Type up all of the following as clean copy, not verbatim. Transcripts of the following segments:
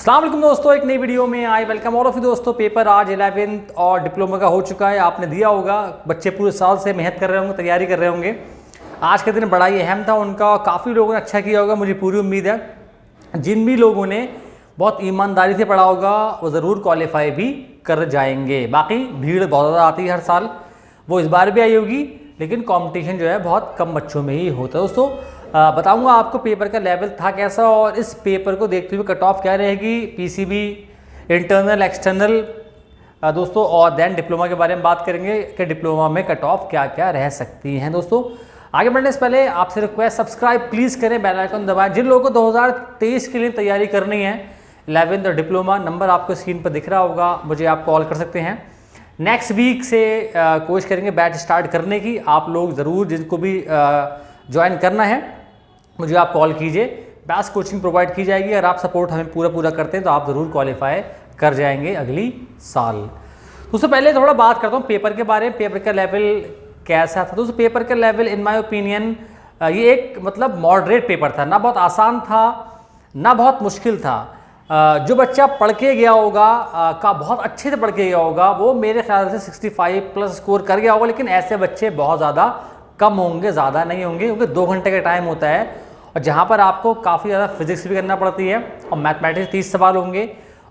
अस्सलाम वालेकुम दोस्तों, एक नई वीडियो में I welcome all of you दोस्तों। पेपर आज 11th और डिप्लोमा का हो चुका है, आपने दिया होगा। बच्चे पूरे साल से मेहनत कर रहे होंगे, तैयारी कर रहे होंगे। आज के दिन बड़ा ही अहम था उनका, काफ़ी लोगों ने अच्छा किया होगा, मुझे पूरी उम्मीद है। जिन भी लोगों ने बहुत ईमानदारी से पढ़ा होगा वो ज़रूर क्वालिफाई भी कर जाएंगे। बाकी भीड़ बहुत ज़्यादा आती है हर साल, वो इस बार भी आई होगी, लेकिन कंपटीशन जो है बहुत कम बच्चों में ही होता है। दोस्तों बताऊंगा आपको पेपर का लेवल था कैसा और इस पेपर को देखते हुए कट ऑफ क्या रहेगी, पीसीबी, इंटरनल, एक्सटर्नल दोस्तों, और देन डिप्लोमा के बारे में बात करेंगे कि डिप्लोमा में कट ऑफ क्या क्या रह सकती हैं। दोस्तों आगे बढ़ने से पहले आपसे रिक्वेस्ट, सब्सक्राइब प्लीज़ करें, बेल आइकन दबाएं। जिन लोगों को 2023 के लिए तैयारी करनी है 11th और डिप्लोमा, नंबर आपको स्क्रीन पर दिख रहा होगा, मुझे आप कॉल कर सकते हैं। नेक्स्ट वीक से कोशिश करेंगे बैच स्टार्ट करने की। आप लोग ज़रूर जिनको भी ज्वाइन करना है मुझे आप कॉल कीजिए, बेस्ट कोचिंग प्रोवाइड की जाएगी। अगर आप सपोर्ट हमें पूरा करते हैं तो आप ज़रूर क्वालिफाई कर जाएंगे अगली साल। उससे पहले थोड़ा बात करता हूँ पेपर के बारे में, पेपर का लेवल कैसा था। दोस्तों पेपर का लेवल इन माय ओपिनियन ये एक मतलब मॉडरेट पेपर था, ना बहुत आसान था ना बहुत मुश्किल था। जो बच्चा पढ़ के गया होगा का बहुत अच्छे से पढ़ के गया होगा वो मेरे ख्याल से 65 प्लस स्कोर कर गया होगा, लेकिन ऐसे बच्चे बहुत ज़्यादा कम होंगे, ज़्यादा नहीं होंगे, क्योंकि 2 घंटे का टाइम होता है और जहाँ पर आपको काफ़ी ज़्यादा फिजिक्स भी करना पड़ती है और मैथमेटिक्स 30 सवाल होंगे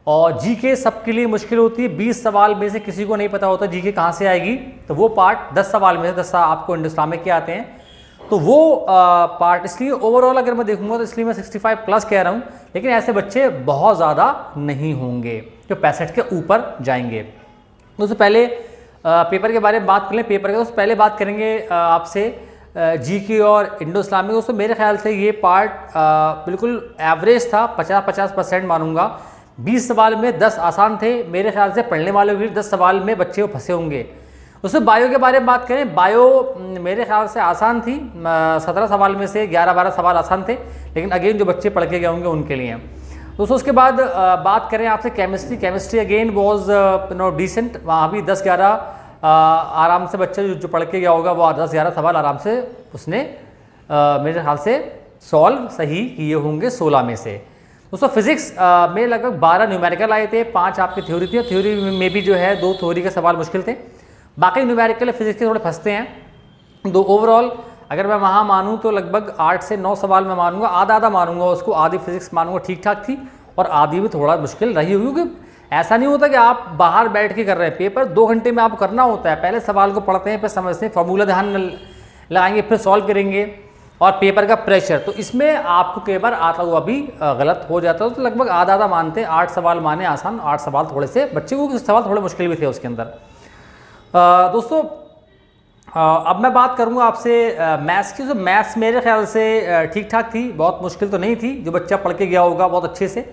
और जीके सबके लिए मुश्किल होती है। 20 सवाल में से किसी को नहीं पता होता जीके कहाँ से आएगी, तो वो पार्ट 10 सवाल में से 10 आपको इंडो इस्लामिक के आते हैं, तो वो पार्ट, इसलिए ओवरऑल अगर मैं देखूंगा तो इसलिए मैं 65 प्लस कह रहा हूँ, लेकिन ऐसे बच्चे बहुत ज़्यादा नहीं होंगे जो 65 के ऊपर जाएंगे। दोस्तों पहले पेपर के बारे में बात कर लें। पेपर के दोस्तों पहले बात करेंगे आपसे जीके और इंडो इस्लामिक। दोस्तों मेरे ख्याल से ये पार्ट बिल्कुल एवरेज था, 50% मानूंगा। 20 सवाल में 10 आसान थे, मेरे ख्याल से पढ़ने वालों के 10 सवाल में बच्चे वो फंसे होंगे। उसमें बायो के बारे में बात करें, बायो मेरे ख्याल से आसान थी, 17 सवाल में से 11-12 सवाल आसान थे, लेकिन अगेन जो बच्चे पढ़ के गए होंगे उनके लिए। दोस्तों उसके बाद बात करें आपसे केमिस्ट्री अगेन वॉज डिसेंट, वहाँ भी 10-11 आराम से बच्चे जो पढ़ के गया होगा वो 10-11 सवाल आराम से उसने मेरे ख्याल से सॉल्व सही किए होंगे 16 में से। दोस्तों फिजिक्स में लगभग 12 न्यूमेरिकल आए थे, 5 आपकी थ्योरी थी, थ्योरी में भी जो है 2 थ्योरी के सवाल मुश्किल थे, बाकी न्यूमेरिकल फिजिक्स के थोड़े फंसते हैं। तो ओवरऑल अगर मैं वहाँ मानूँ तो लगभग 8 से 9 सवाल मैं मानूंगा, आधा मानूंगा उसको, आधी फिजिक्स मानूंगा ठीक ठाक थी और आधी भी थोड़ा मुश्किल रही होगी, क्योंकि ऐसा नहीं होता कि आप बाहर बैठ के कर रहे हैं। पेपर 2 घंटे में आपको करना होता है, पहले सवाल को पढ़ते हैं, फिर समझते हैं, फॉर्मूला ध्यान लगाएंगे, फिर सॉल्व करेंगे और पेपर का प्रेशर, तो इसमें आपको कई बार आता हुआ भी गलत हो जाता है। तो लगभग आधा मानते हैं, 8 सवाल माने आसान, 8 सवाल थोड़े से बच्चे को सवाल थोड़े मुश्किल भी थे उसके अंदर। दोस्तों अब मैं बात करूंगा आपसे मैथ्स की। तो मैथ्स मेरे ख्याल से ठीक ठाक थी, बहुत मुश्किल तो नहीं थी। जो बच्चा पढ़ के गया होगा बहुत अच्छे से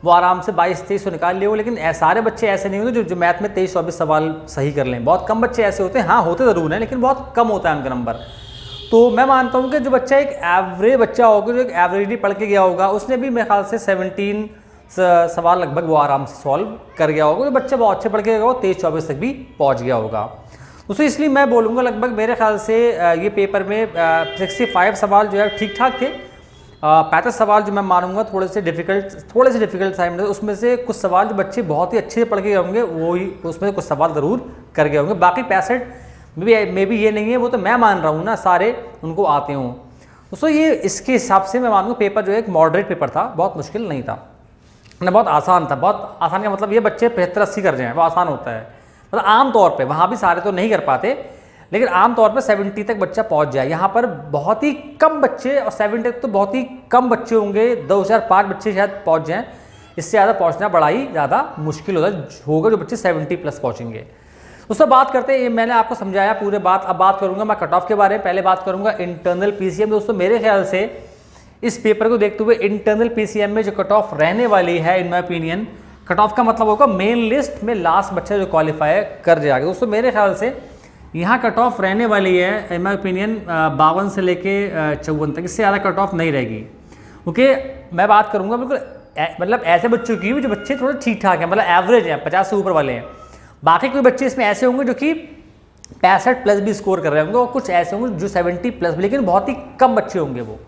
वो आराम से 22-23 निकाल लिए हो, लेकिन सारे बच्चे ऐसे नहीं होते जो मैथ में 23-24 सवाल सही कर लें। बहुत कम बच्चे ऐसे होते हैं, हाँ होते ज़रूर हैं, लेकिन बहुत कम होता है उनका नंबर। तो मैं मानता हूँ कि जो बच्चा एक एवरेज बच्चा होगा, जो एक एवरेजली पढ़ के गया होगा, उसने भी मेरे ख्याल से 17 सवाल लगभग वो आराम से सॉल्व कर गया होगा। जो बच्चा बहुत अच्छे पढ़ के गया होगा 23-24 तक भी पहुँच गया होगा। उसको इसलिए मैं बोलूँगा लगभग मेरे ख्याल से ये पेपर में 65 सवाल जो है ठीक ठाक थे। 35 सवाल जो मैं मानूंगा थोड़े से डिफिकल्ट था, उसमें से कुछ सवाल जो बच्चे बहुत ही अच्छे से पढ़ के गए होंगे वो ही उसमें कुछ सवाल ज़रूर कर गए होंगे। बाकी 65 में भी ये नहीं है, वो तो मैं मान रहा हूँ ना सारे उनको आते हों। दोस्तों ये इसके हिसाब से मैं मानूंगा पेपर जो है एक मॉडरेट पेपर था, बहुत मुश्किल नहीं था ना, बहुत आसान था। बहुत आसान का मतलब ये बच्चे 75-80 कर जाएँ वो आसान होता है, मतलब आम तौर पे, वहाँ भी सारे तो नहीं कर पाते, लेकिन आम तौर पे 70 तक बच्चा पहुँच जाए। यहाँ पर बहुत ही कम बच्चे, और 70 तक तो बहुत ही कम बच्चे होंगे, 2005 बच्चे शायद पहुँच जाएँ, इससे ज़्यादा पहुँचना बड़ा ही ज़्यादा मुश्किल होगा जो बच्चे 70 प्लस पहुँचेंगे। उससे बात करते हैं, ये मैंने आपको समझाया पूरे बात। अब बात करूँगा मैं कट ऑफ के बारे में। पहले बात करूँगा इंटरनल पीसीएम। दोस्तों मेरे ख्याल से इस पेपर को देखते हुए इंटरनल पीसीएम में जो कट ऑफ रहने वाली है, इन माई ओपिनियन, कट ऑफ का मतलब होगा मेन लिस्ट में लास्ट बच्चा जो क्वालिफाई कर जाएगा। दोस्तों मेरे ख्याल से यहाँ कट ऑफ रहने वाली है इन माई ओपिनियन 52 से लेके 54 तक, इससे ज़्यादा कट ऑफ नहीं रहेगी। क्योंकि मैं बात करूँगा बिल्कुल मतलब ऐसे बच्चों की भी जो बच्चे थोड़े ठीक ठाक हैं, मतलब एवरेज हैं, 50 से ऊपर वाले हैं। बाकी कोई बच्चे इसमें ऐसे होंगे जो कि 65 प्लस भी स्कोर कर रहे होंगे और कुछ ऐसे होंगे जो 70 प्लस भी, लेकिन बहुत ही कम बच्चे होंगे वो।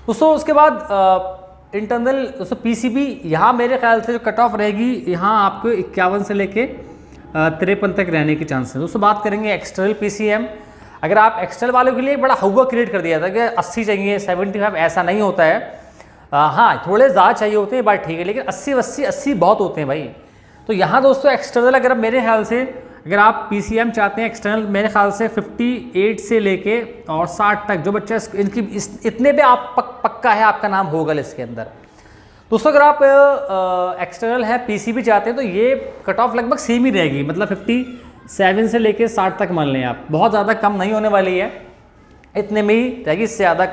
दोस्तों उसके बाद इंटरनल दोस्तों पीसीबी, यहाँ मेरे ख्याल से जो कट ऑफ रहेगी यहाँ आपको 51 से लेके 53 तक रहने के चांसेस। दोस्तों बात करेंगे एक्सटर्नल पीसीएम। अगर आप एक्सटर्नल वालों के लिए बड़ा हुआ क्रिएट कर दिया था कि 80 चाहिए 75, ऐसा नहीं होता है। हाँ थोड़े ज़्यादा चाहिए होते हैं, बात ठीक है, लेकिन 80 बहुत होते हैं भाई। तो यहाँ दोस्तों एक्सटर्नल अगर मेरे ख्याल से अगर आप पीसीएम चाहते हैं एक्सटर्नल, मेरे ख्याल से 58 से लेके और 60 तक जो बच्चा इनकी इतने पे आप पक्का है आपका नाम होगा लिस्ट के अंदर। दोस्तों अगर आप एक्सटर्नल है पीसीबी चाहते हैं तो ये कट ऑफ लगभग सेम ही रहेगी, मतलब 57 से लेके 60 तक मान लें आप, बहुत ज़्यादा कम नहीं होने वाली है, इतने में ही रहेगी। इससे ज़्यादा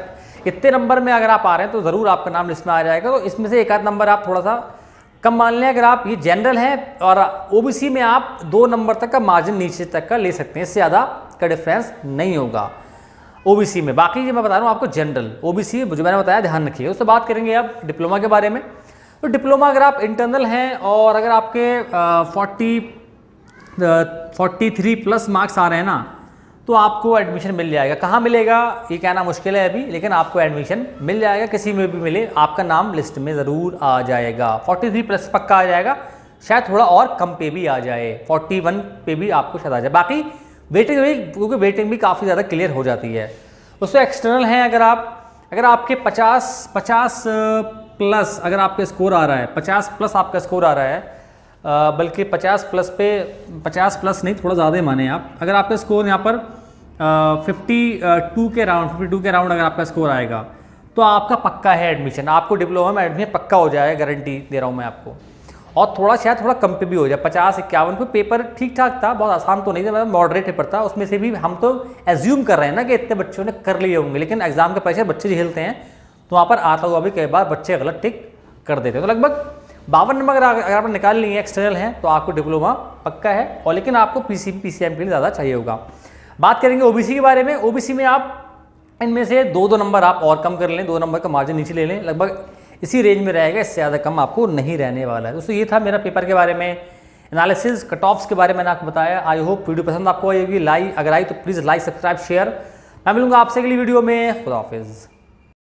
इतने नंबर में अगर आप आ रहे हैं तो ज़रूर आपका नाम लिस्ट में आ जाएगा। तो इसमें से एक आध नंबर आप थोड़ा सा कम मान लें। अगर आप ये जनरल है और ओबीसी में आप 2 नंबर तक का मार्जिन नीचे तक का ले सकते हैं, इससे ज़्यादा का डिफरेंस नहीं होगा ओबीसी में। बाकी ये मैं बता रहा हूँ आपको जनरल, ओबीसी जो मैंने बताया ध्यान रखिए। उससे बात करेंगे अब डिप्लोमा के बारे में। तो डिप्लोमा अगर आप इंटरनल हैं और अगर आपके 43 प्लस मार्क्स आ रहे हैं ना, तो आपको एडमिशन मिल जाएगा। कहाँ मिलेगा ये कहना मुश्किल है अभी, लेकिन आपको एडमिशन मिल जाएगा, किसी में भी मिले आपका नाम लिस्ट में ज़रूर आ जाएगा। 43 प्लस पक्का आ जाएगा, शायद थोड़ा और कम पे भी आ जाए, 41 पे भी आपको शायद आ जाए। बाकी वेटिंग भी, क्योंकि वेटिंग भी काफ़ी ज़्यादा क्लियर हो जाती है। उससे एक्सटर्नल हैं अगर आपके 50 प्लस अगर आपका स्कोर आ रहा है, 50 प्लस आपका स्कोर आ रहा है, बल्कि 50 प्लस पे 50 प्लस नहीं, थोड़ा ज़्यादा ही माने आप। अगर आपका स्कोर यहाँ पर 52 के राउंड अगर आपका स्कोर आएगा तो आपका पक्का है एडमिशन, आपको डिप्लोमा में एडमिशन पक्का हो जाएगा, गारंटी दे रहा हूँ मैं आपको। और शायद थोड़ा कम पे भी हो जाए, 50-51 पे पेपर ठीक ठाक था, बहुत आसान तो नहीं था, मतलब मॉडरेट पेपर था। उसमें से भी हम तो एज्यूम कर रहे हैं ना कि इतने बच्चों ने कर लिए होंगे, लेकिन एग्जाम के प्रेशर बच्चे झेलते हैं, तो वहाँ पर आता हुआ भी कई बार बच्चे गलत टिक कर देते हैं। तो लगभग 52 नंबर अगर आपने निकाल लिए एक्सटर्नल हैं तो आपको डिप्लोमा पक्का है, और लेकिन आपको पीसीएम के लिए ज़्यादा चाहिए होगा। बात करेंगे ओबीसी के बारे में। ओबीसी में आप इनमें से 2 नंबर आप और कम कर लें, 2 नंबर का मार्जिन नीचे ले लें, लगभग इसी रेंज में रहेगा, इससे ज़्यादा कम आपको नहीं रहने वाला है। दोस्तों ये था मेरा पेपर के बारे में एनालिसिस, कट ऑफ्स के बारे में मैंने आपको बताया। आई होप वीडियो पसंद आपको आएगी, अगर आई तो प्लीज़ लाइक, सब्सक्राइब, शेयर। मैं मिलूंगा आपसे अगली वीडियो में। खुदा हाफिज़।